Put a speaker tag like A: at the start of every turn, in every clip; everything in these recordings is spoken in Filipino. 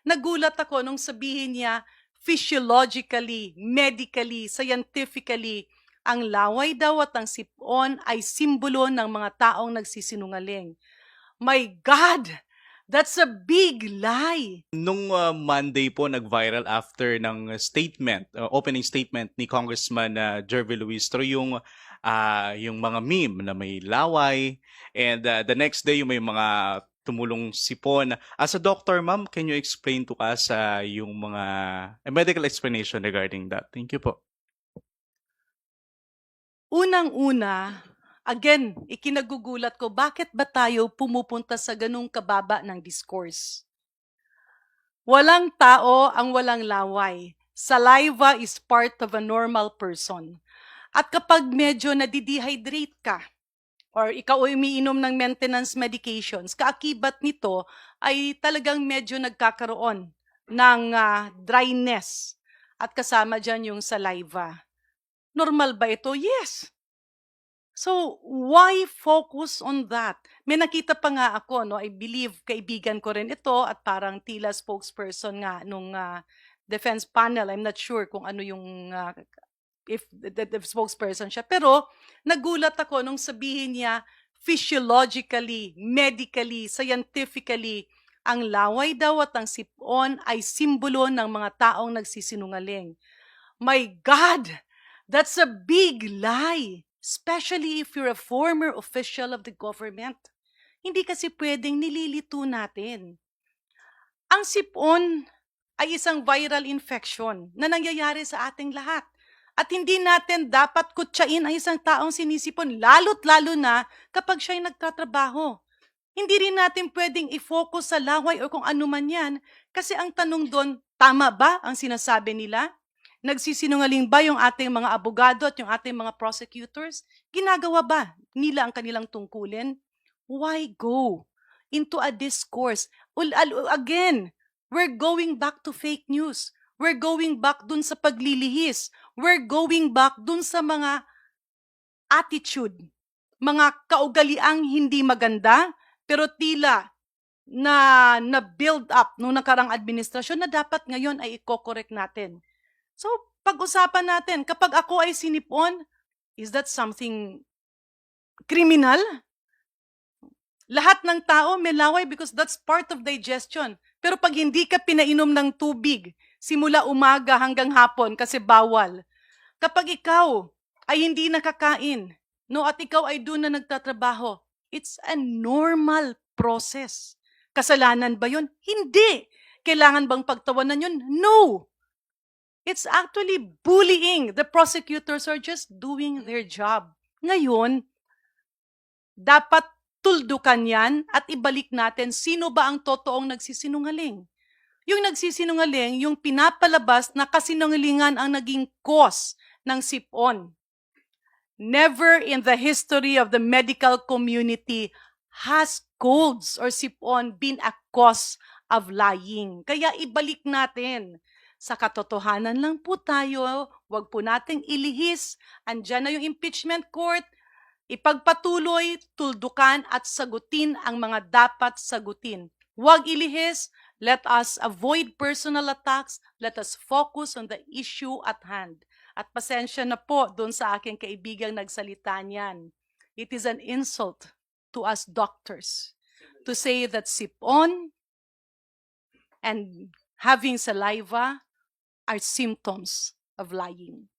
A: Nagulat ako nung sabihin niya, physiologically, medically, scientifically, ang laway daw at ang sipon ay simbolo ng mga taong nagsisinungaling. My God! That's a big lie!
B: Nung Monday po nag-viral after ng statement, opening statement ni Congressman Jervy Luistro yung mga meme na may laway and the next day yung may mga tumulong sipon. As a doctor, ma'am, can you explain to us yung mga medical explanation regarding that? Thank you po.
A: Unang-una, again, ikinagugulat ko, bakit ba tayo pumupunta sa ganung kababa ng discourse? Walang tao ang walang laway. Saliva is part of a normal person. At kapag medyo nadidehydrate ka, or ikaw ay umiinom ng maintenance medications, kaakibat nito ay talagang medyo nagkakaroon ng dryness. At kasama dyan yung saliva. Normal ba ito? Yes. So, why focus on that? May nakita pa nga ako, no? I believe kaibigan ko rin ito at parang tila spokesperson nga nung defense panel. I'm not sure kung ano yung, if the spokesperson siya. Pero, nagulat ako nung sabihin niya, physiologically, medically, scientifically, ang laway daw at ang sipon ay simbolo ng mga taong nagsisinungaling. My God! That's a big lie! Especially if you're a former official of the government. Hindi kasi pwedeng nililito natin. Ang sipon ay isang viral infection na nangyayari sa ating lahat. At hindi natin dapat kutsain ang isang taong sinisipon, lalo't lalo na kapag siya'y nagtatrabaho. Hindi rin natin pwedeng i-focus sa laway o kung ano man yan, kasi ang tanong doon, tama ba ang sinasabi nila? Nagsisinungaling ba yung ating mga abogado at yung ating mga prosecutors? Ginagawa ba nila ang kanilang tungkulin? Why go into a discourse? Again, we're going back to fake news. We're going back dun sa paglilihis. We're going back dun sa mga attitude, mga kaugaliang hindi maganda, pero tila na build up nung nakarang administrasyon na dapat ngayon ay i-correct natin. So, pag-usapan natin, kapag ako ay sinipon, is that something criminal? Lahat ng tao may laway because that's part of digestion. Pero pag hindi ka pinainom ng tubig, simula umaga hanggang hapon kasi bawal, kapag ikaw ay hindi nakakain, no, at ikaw ay doon na nagtatrabaho, it's a normal process. Kasalanan ba yun? Hindi. Kailangan bang pagtawanan yun? No. It's actually bullying. The prosecutors are just doing their job. Ngayon, dapat tuldukan yan at ibalik natin sino ba ang totoong nagsisinungaling. Yung nagsisinungaling, yung pinapalabas na kasinungalingan ang naging cause ng sipon. Never in the history of the medical community has colds or sipon been a cause of lying. Kaya ibalik natin. Sa katotohanan lang po tayo, wag po nating ilihis. Andyan na yung impeachment court. Ipagpatuloy, tuldukan at sagutin ang mga dapat sagutin. Wag ilihis. Let us avoid personal attacks. Let us focus on the issue at hand. At pasensya na po doon sa aking kaibigang nagsalita niyan. It is an insult to us doctors to say that sipon and having saliva are symptoms of lying.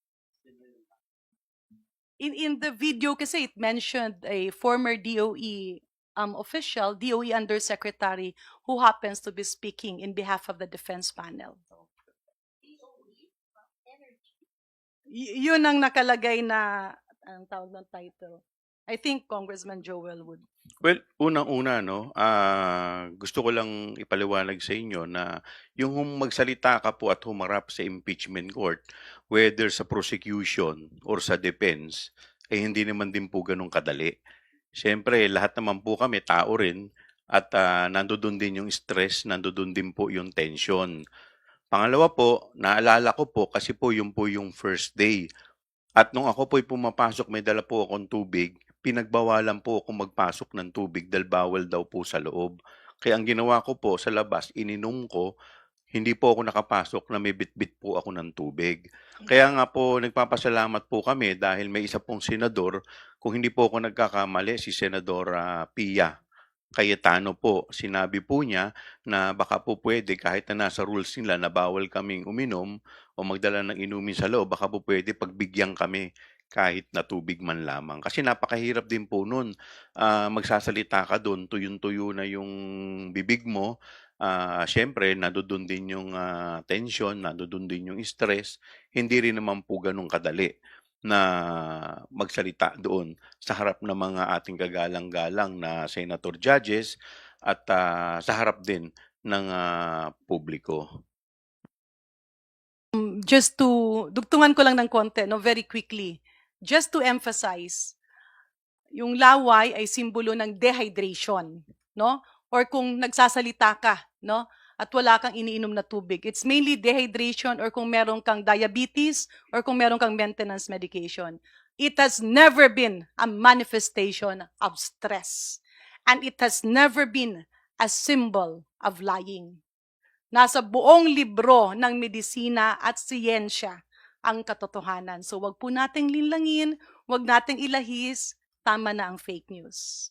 A: In the video kasi it mentioned a former DOE official, DOE Undersecretary, who happens to be speaking in behalf of the defense panel. Yun ang nakalagay na, ang tawag ng title. I think Congressman Joel would.
C: Well, unang-una, no, gusto ko lang ipaliwanag sa inyo na yung magsalita ka po at humarap sa impeachment court, whether sa prosecution or sa defense, eh hindi naman din po ganun kadali. Siyempre, lahat naman po kami, tao rin, at nandoon din yung stress, nandoon din po yung tension. Pangalawa po, naalala ko po kasi po yung first day. At nung ako po'y pumapasok, may dala po akong tubig, pinagbawalan po akong magpasok ng tubig dahil bawal daw po sa loob. Kaya ang ginawa ko po sa labas, ininom ko hindi po ako nakapasok na may bitbit po ako ng tubig. Kaya nga po nagpapasalamat po kami dahil may isa pong senador, kung hindi po ako nagkakamali, si Senador Pia Cayetano po. Sinabi po niya na baka po pwede kahit na nasa rules nila na bawal kaming uminom o magdala ng inumin sa loob, baka po pwede pagbigyan kami kahit na tubig man lamang. Kasi napakahirap din po nun. Magsasalita ka doon, tuyong-tuyo na yung bibig mo. Siyempre, nandoon din yung tension, nandoon din yung stress. Hindi rin naman po ganun kadali na magsalita doon sa harap ng mga ating kagalang-galang na senator judges at sa harap din ng publiko.
A: Just to, dugtungan ko lang ng konti, no, very quickly. Just to emphasize, yung laway ay simbolo ng dehydration, no? Or kung nagsasalita ka, no? At wala kang iniinom na tubig. It's mainly dehydration or kung meron kang diabetes or kung meron kang maintenance medication. It has never been a manifestation of stress. And it has never been a symbol of lying. Nasa buong libro ng medisina at siyensya ang katotohanan. So wag po nating linlangin, wag nating ilahis, tama na ang fake news.